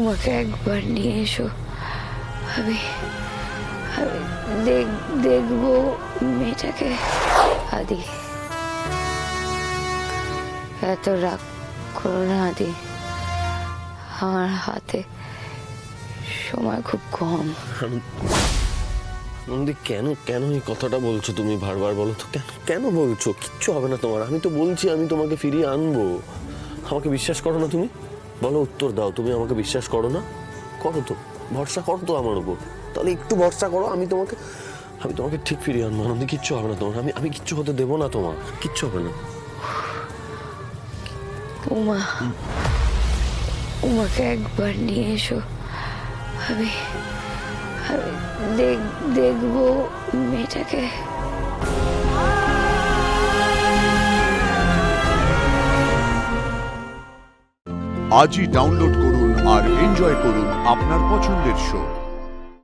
উমাকে একবার নিয়ে এসো। আমি আমি দেখবো মেয়েটাকে। আদি, এত রাগ করো না আদি, আমার হাতে সময় খুব কম। নন্দী, কেন কেন এই কথাটা বলছো তুমি বারবার? বলো তো কেন কেন বলছো? কিচ্ছু হবে না তোমার। আমি তো বলছি আমি তোমাকে ফিরিয়ে আনবো। আমাকে বিশ্বাস করো না তুমি? বলো, উত্তর দাও। তুমি আমাকে বিশ্বাস করো না? করো তো, ভরসা করো তো আমার উপর। তাহলে একটু ভরসা করো, আমি তোমাকে ঠিক ফিরিয়ে আনবো। নন্দী, কিচ্ছু হবে না তোমার। আমি কিচ্ছু হতে দেবো না তোমার। কিচ্ছু হবে না। উমাকে একবার নিয়ে এসো। আমি দেখবো মেয়েটাকে। আজই ডাউনলোড করুন আর এনজয় করুন আপনার পছন্দের শো।